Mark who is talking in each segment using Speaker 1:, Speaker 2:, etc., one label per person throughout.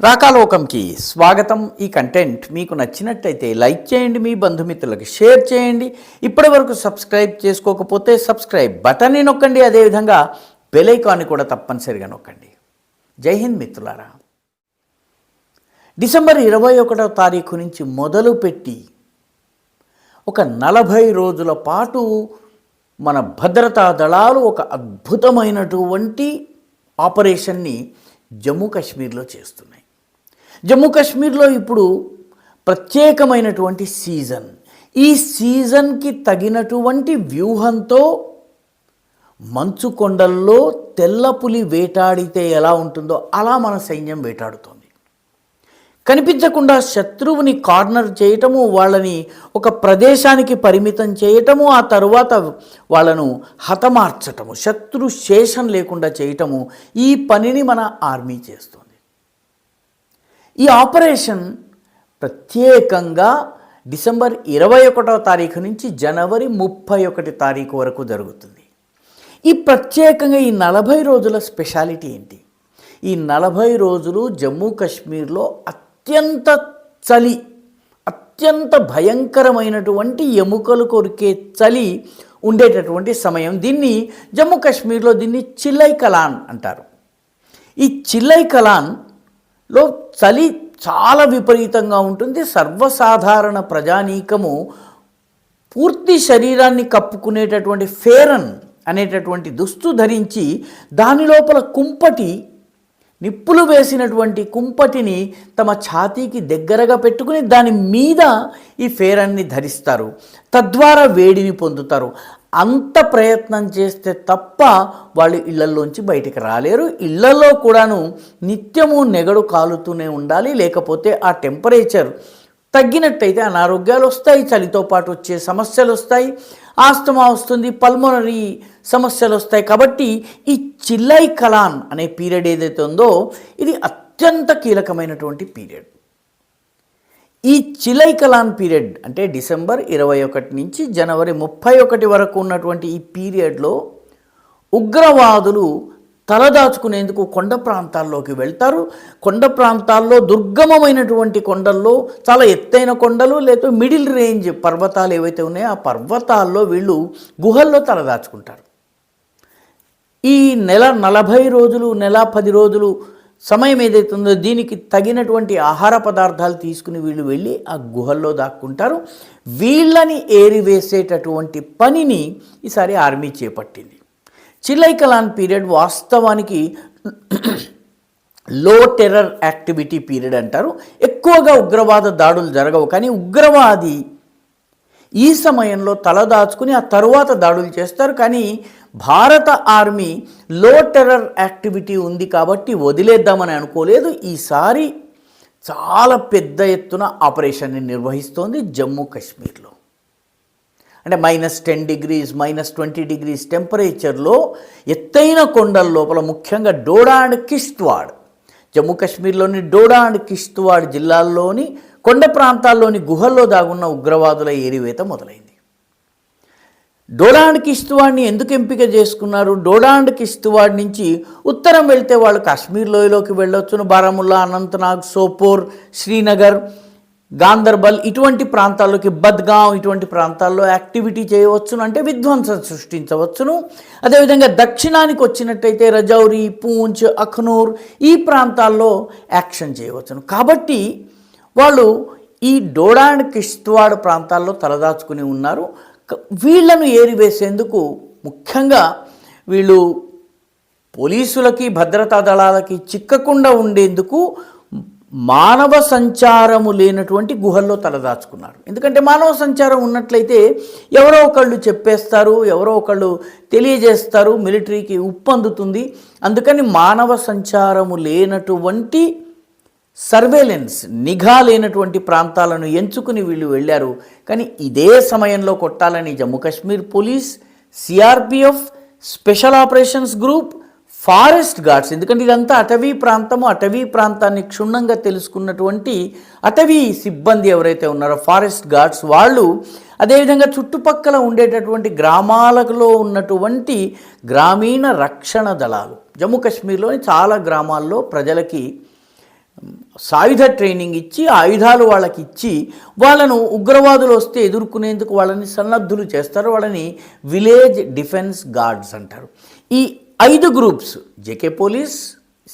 Speaker 1: రాకాలోకంకి స్వాగతం. ఈ కంటెంట్ మీకు నచ్చినట్టయితే లైక్ చేయండి, మీ బంధుమిత్రులకు షేర్ చేయండి. ఇప్పటి వరకు సబ్స్క్రైబ్ చేసుకోకపోతే సబ్స్క్రైబ్ బటన్ని నొక్కండి, అదేవిధంగా బెల్ ఐకాన్ని కూడా తప్పనిసరిగా నొక్కండి. జై హింద్ మిత్రులారా. డిసెంబర్ 21వ తారీఖు నుంచి మొదలుపెట్టి ఒక 40 రోజుల పాటు మన భద్రతా దళాలు ఒక అద్భుతమైనటువంటి ఆపరేషన్ని జమ్మూ కాశ్మీర్లో చేస్తున్నాయి. జమ్మూ కాశ్మీర్లో ఇప్పుడు ప్రత్యేకమైనటువంటి సీజన్. ఈ సీజన్కి తగినటువంటి వ్యూహంతో మంచు కొండల్లో తెల్లపులి వేటాడితే ఎలా ఉంటుందో అలా మన సైన్యం వేటాడుతోంది. కనిపించకుండా శత్రువుని కార్నర్ చేయటము, వాళ్ళని ఒక ప్రదేశానికి పరిమితం చేయటము, ఆ తరువాత వాళ్ళను హతమార్చటము, శత్రు శేషం లేకుండా చేయటము, ఈ పనిని మన ఆర్మీ చేస్తుంది. ఈ ఆపరేషన్ ప్రత్యేకంగా డిసెంబర్ 21వ తారీఖు నుంచి జనవరి 31 తారీఖు వరకు జరుగుతుంది. ఈ ప్రత్యేకంగా ఈ 40 రోజుల స్పెషాలిటీ ఏంటి? ఈ 40 రోజులు జమ్మూ కాశ్మీర్లో అత్యంత చలి, అత్యంత భయంకరమైనటువంటి ఎముకలు కొరికే చలి ఉండేటటువంటి సమయం. దీన్ని జమ్మూ కాశ్మీర్లో చిల్లై కలాన్ అంటారు. ఈ చిల్లై కలాన్లో చలి చాలా విపరీతంగా ఉంటుంది. సర్వసాధారణ ప్రజానీకము పూర్తి శరీరాన్ని కప్పుకునేటటువంటి ఫేరన్ అనేటటువంటి దుస్తు ధరించి దాని లోపల కుంపటి, నిప్పులు వేసినటువంటి కుంపటిని తమ ఛాతీకి దగ్గరగా పెట్టుకుని దాని మీద ఈ ఫేరన్ని ధరిస్తారు. తద్వారా వేడిని పొందుతారు. అంత ప్రయత్నం చేస్తే తప్ప వాళ్ళు ఇళ్లల్లోంచి బయటికి రాలేరు. ఇళ్లలో కూడాను నిత్యము నెగడు కాలుతూనే ఉండాలి. లేకపోతే ఆ టెంపరేచర్ తగ్గినట్టయితే అనారోగ్యాలు వస్తాయి, చలితో పాటు వచ్చే సమస్యలు వస్తాయి, ఆస్తమా వస్తుంది, పల్మోనరీ సమస్యలు వస్తాయి. కాబట్టి ఈ చిల్లై కలాన్ అనే పీరియడ్ ఏదైతే ఉందో ఇది అత్యంత కీలకమైనటువంటి పీరియడ్. ఈ చిల్లై కలాన్ పీరియడ్ అంటే డిసెంబర్ 21 నుంచి జనవరి 31 వరకు ఉన్నటువంటి ఈ పీరియడ్లో ఉగ్రవాదులు తలదాచుకునేందుకు కొండ ప్రాంతాల్లోకి వెళ్తారు. కొండ ప్రాంతాల్లో దుర్గమమైనటువంటి కొండల్లో, చాలా ఎత్తైన కొండలు లేదా మిడిల్ రేంజ్ పర్వతాలు ఏవైతే ఉన్నాయో ఆ పర్వతాల్లో వీళ్ళు గుహల్లో తలదాచుకుంటారు. ఈ నెల 40 రోజులు, నెల 10 రోజులు సమయం ఏదైతే ఉందో దీనికి తగినటువంటి ఆహార పదార్థాలు తీసుకుని వీళ్ళు వెళ్ళి ఆ గుహల్లో దాక్కుంటారు. వీళ్ళని ఏరివేసేటటువంటి పనిని ఈసారి ఆర్మీ చేపట్టింది. చిల్లై కలాన్ పీరియడ్ వాస్తవానికి లో టెర్రర్ యాక్టివిటీ పీరియడ్ అంటారు. ఎక్కువగా ఉగ్రవాద దాడులు జరగవు, కానీ ఉగ్రవాది ఈ సమయంలో తలదాచుకుని ఆ తరువాత దాడులు చేస్తారు. కానీ భారత ఆర్మీ లో టెర్రర్ యాక్టివిటీ ఉంది కాబట్టి వదిలేద్దామని అనుకోలేదు. ఈసారి చాలా పెద్ద ఎత్తున ఆపరేషన్ని నిర్వహిస్తోంది జమ్మూ కాశ్మీర్లో. అంటే -10 డిగ్రీస్, -20 డిగ్రీస్ టెంపరేచర్లో ఎత్తైన కొండల లోపల, ముఖ్యంగా డోడా అండ్ కిష్త్వాడ్, జమ్మూ కాశ్మీర్లోని డోడా అండ్ కిష్త్వాడ్ జిల్లాల్లోని కొండ ప్రాంతాల్లోని గుహల్లో దాగున్న ఉగ్రవాదుల ఏరివేత మొదలైంది. డోడా అండ్ కిష్త్వాడ్ని ఎందుకు ఎంపిక చేసుకున్నారు? డోడా అండ్ కిష్త్వాడ్ నుంచి ఉత్తరం వెళ్తే వాళ్ళు కాశ్మీర్ లోయలోకి వెళ్ళొచ్చును. బారాముల్లా, అనంతనాగ్, సోపోర్, శ్రీనగర్, గాందర్బల్ ఇటువంటి ప్రాంతాల్లోకి, బద్గాం ఇటువంటి ప్రాంతాల్లో యాక్టివిటీ చేయవచ్చును, అంటే విధ్వంసం సృష్టించవచ్చును. అదేవిధంగా దక్షిణానికి వచ్చినట్టయితే రజౌరి, పూంచ్, అఖ్నూర్ ఈ ప్రాంతాల్లో యాక్షన్ చేయవచ్చును. కాబట్టి వాళ్ళు ఈ డోడా అండ్ కిష్త్వాడ్ ప్రాంతాల్లో తలదాచుకుని ఉన్నారు. వీళ్లను ఏరివేసేందుకు ముఖ్యంగా వీళ్ళు పోలీసులకి, భద్రతా దళాలకి చిక్కకుండా ఉండేందుకు మానవ సంచారము లేనటువంటి గుహల్లో తలదాచుకున్నారు. ఎందుకంటే మానవ సంచారం ఉన్నట్లయితే ఎవరో ఒకళ్ళు చెప్పేస్తారు, ఎవరో ఒకళ్ళు తెలియజేస్తారు, మిలిటరీకి ఉప్పందుతుంది. అందుకని మానవ సంచారము లేనటువంటి సర్వేలెన్స్, నిఘా లేనటువంటి ప్రాంతాలను ఎంచుకుని వీళ్ళు వెళ్ళారు. కానీ ఇదే సమయంలో కొట్టాలని Jammu Kashmir police, CRPF, special operations group, forest guards, ఎందుకంటే ఇదంతా అటవీ ప్రాంతము, అటవీ ప్రాంతాన్ని క్షుణ్ణంగా తెలుసుకున్నటువంటి అటవీ సిబ్బంది ఎవరైతే ఉన్నారో ఫారెస్ట్ గార్డ్స్ వాళ్ళు, అదేవిధంగా చుట్టుపక్కల ఉండేటటువంటి గ్రామాలలో ఉన్నటువంటి గ్రామీణ రక్షణ దళాలు, జమ్మూ కాశ్మీర్లోని చాలా గ్రామాల్లో ప్రజలకి సాయుధ ట్రైనింగ్ ఇచ్చి ఆయుధాలు వాళ్ళకి ఇచ్చి వాళ్ళను ఉగ్రవాదులు వస్తే ఎదుర్కొనేందుకు వాళ్ళని సన్నద్ధులు చేస్తారు. వాళ్ళని విలేజ్ డిఫెన్స్ గార్డ్స్ అంటారు. ఈ 5 groups JK police,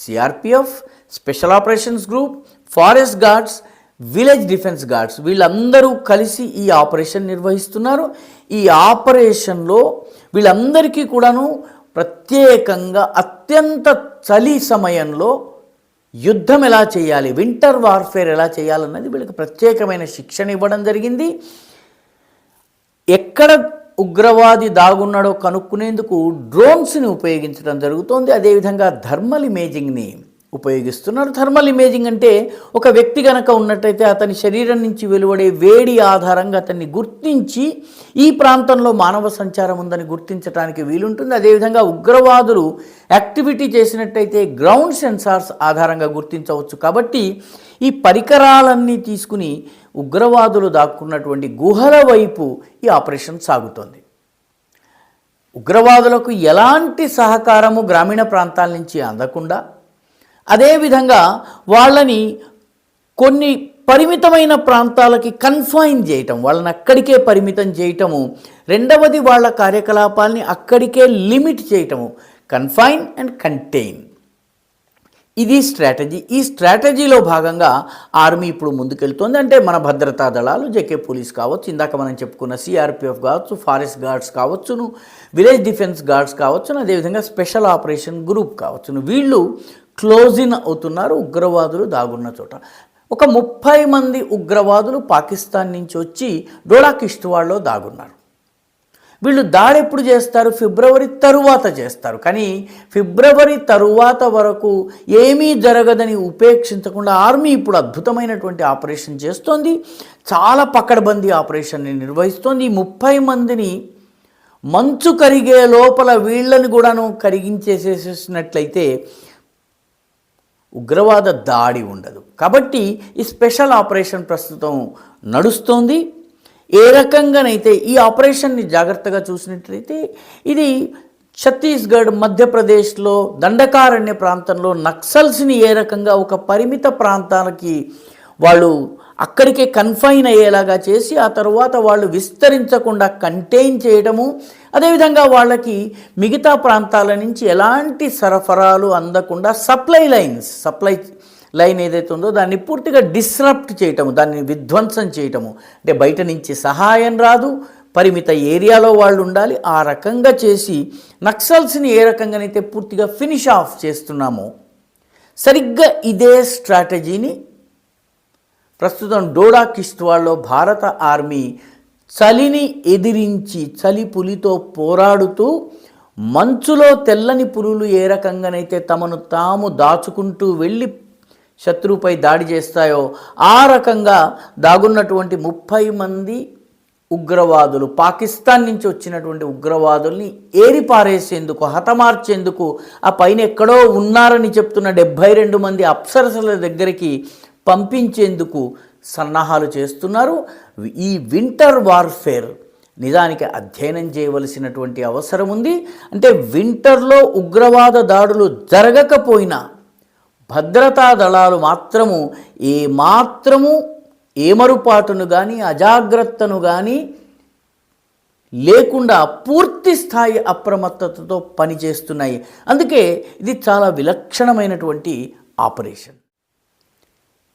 Speaker 1: CRPF, special operations group, forest guards, village defence guards వీళ్ళందరూ కలిసి ఈ ఆపరేషన్ నిర్వహిస్తున్నారు. ఈ ఆపరేషన్లో వీళ్ళందరికీ కూడాను ప్రత్యేకంగా అత్యంత చలి సమయంలో యుద్ధం ఎలా చేయాలి, వింటర్ వార్ఫేర్ ఎలా చేయాలన్నది వీళ్ళకి ప్రత్యేకమైన శిక్షణ ఇవ్వడం జరిగింది. ఎక్కడ ఉగ్రవాది దాగున్నాడో కనుక్కునేందుకు డ్రోన్స్ని ఉపయోగించడం జరుగుతోంది. అదేవిధంగా థర్మల్ ఇమేజింగ్ని ఉపయోగిస్తున్నారు. థర్మల్ ఇమేజింగ్ అంటే ఒక వ్యక్తి కనుక ఉన్నట్టయితే అతని శరీరం నుంచి వెలువడే వేడి ఆధారంగా అతన్ని గుర్తించి ఈ ప్రాంతంలో మానవ సంచారం ఉందని గుర్తించడానికి వీలుంటుంది. అదేవిధంగా ఉగ్రవాదులు యాక్టివిటీ చేసినట్టయితే గ్రౌండ్ సెన్సార్స్ ఆధారంగా గుర్తించవచ్చు. కాబట్టి ఈ పరికరాలన్నీ తీసుకుని ఉగ్రవాదులు దాక్కున్నటువంటి గుహల వైపు ఈ ఆపరేషన్ సాగుతోంది. ఉగ్రవాదులకు ఎలాంటి సహకారము గ్రామీణ ప్రాంతాల నుంచి అందకుండా అదేవిధంగా వాళ్ళని కొన్ని పరిమితమైన ప్రాంతాలకి కన్ఫైన్ చేయటం, వాళ్ళని అక్కడికే పరిమితం చేయటము, రెండవది వాళ్ళ కార్యకలాపాలని అక్కడికే లిమిట్ చేయటము, కన్ఫైన్ అండ్ కంటైన్, ఇది స్ట్రాటజీ. ఈ స్ట్రాటజీలో భాగంగా ఆర్మీ ఇప్పుడు ముందుకెళ్తోంది. అంటే మన భద్రతా దళాలు, జేకే పోలీస్ కావచ్చు, ఇందాక మనం చెప్పుకున్న సిఆర్పిఎఫ్ కావచ్చు, ఫారెస్ట్ గార్డ్స్ కావచ్చును, విలేజ్ డిఫెన్స్ గార్డ్స్ కావచ్చును, అదేవిధంగా స్పెషల్ ఆపరేషన్ గ్రూప్ కావచ్చును, వీళ్ళు క్లోజ్ ఇన్ అవుతున్నారు ఉగ్రవాదులు దాగున్న చోట. ఒక 30 మంది ఉగ్రవాదులు పాకిస్తాన్ నుంచి వచ్చి డోడా కిష్త్వాడ్లో దాగున్నారు. వీళ్ళు దాడి ఎప్పుడు చేస్తారు? ఫిబ్రవరి తరువాత చేస్తారు. కానీ ఫిబ్రవరి తరువాత వరకు ఏమీ జరగదని ఉపేక్షించకుండా ఆర్మీ ఇప్పుడు అద్భుతమైనటువంటి ఆపరేషన్ చేస్తోంది. చాలా పకడ్బందీ ఆపరేషన్ని నిర్వహిస్తోంది. ఈ 30 మందిని మంచు కరిగే లోపల వీళ్ళని కూడాను కరిగించేసేసినట్లయితే ఉగ్రవాద దాడి ఉండదు. కాబట్టి ఈ స్పెషల్ ఆపరేషన్ ప్రస్తుతం నడుస్తోంది. ఏ రకంగానైతే ఈ ఆపరేషన్ని జాగ్రత్తగా చూసినట్లయితే ఇది ఛత్తీస్గఢ్, మధ్యప్రదేశ్లో దండకారణ్య ప్రాంతంలో నక్సల్స్ని ఏ రకంగా ఒక పరిమిత ప్రాంతాలకి వాళ్ళు అక్కడికే కన్ఫైన్ అయ్యేలాగా చేసి ఆ తర్వాత వాళ్ళు విస్తరించకుండా కంటైన్ చేయడము, అదేవిధంగా వాళ్ళకి మిగతా ప్రాంతాల నుంచి ఎలాంటి సరఫరాలు అందకుండా సప్లై లైన్ ఏదైతే ఉందో దాన్ని పూర్తిగా డిస్రప్ట్ చేయటము, దాన్ని విధ్వంసం చేయటము. అంటే బయట నుంచి సహాయం రాదు, పరిమిత ఏరియాలో వాళ్ళు ఉండాలి. ఆ రకంగా చేసి నక్సల్స్ని ఏ రకంగానైతే పూర్తిగా ఫినిష్ ఆఫ్ చేస్తున్నామో సరిగ్గా ఇదే స్ట్రాటజీని ప్రస్తుతం డోడా కిష్త్వాడ్లో భారత ఆర్మీ చలిని ఎదిరించి చలి పులితో పోరాడుతూ మంచులో తెల్లని పులులు ఏ రకంగానైతే తమను తాము దాచుకుంటూ వెళ్ళి శత్రువుపై దాడి చేస్తాయో ఆ రకంగా దాగున్నటువంటి 30 మంది ఉగ్రవాదులు, పాకిస్తాన్ నుంచి వచ్చినటువంటి ఉగ్రవాదుల్ని ఏరిపారేసేందుకు, హతమార్చేందుకు, ఆ పైన ఎక్కడో ఉన్నారని చెప్తున్న 72 మంది అప్సరసల దగ్గరికి పంపించేందుకు సన్నాహాలు చేస్తున్నారు. ఈ వింటర్ వార్ఫేర్ నిజానికి అధ్యయనం చేయవలసినటువంటి అవసరం ఉంది. అంటే వింటర్లో ఉగ్రవాద దాడులు జరగకపోయినా భద్రతా దళాలు మాత్రము ఏమరుపాటును కానీ అజాగ్రత్తను కానీ లేకుండా పూర్తి స్థాయి అప్రమత్తతతో పనిచేస్తున్నాయి. అందుకే ఇది చాలా విలక్షణమైనటువంటి ఆపరేషన్.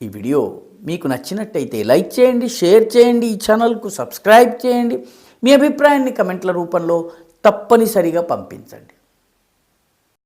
Speaker 1: ఈ వీడియో మీకు నచ్చినట్టయితే లైక్ చేయండి, షేర్ చేయండి, ఈ ఛానల్కు సబ్స్క్రైబ్ చేయండి. మీ అభిప్రాయాన్ని కమెంట్ల రూపంలో తప్పనిసరిగా పంపించండి.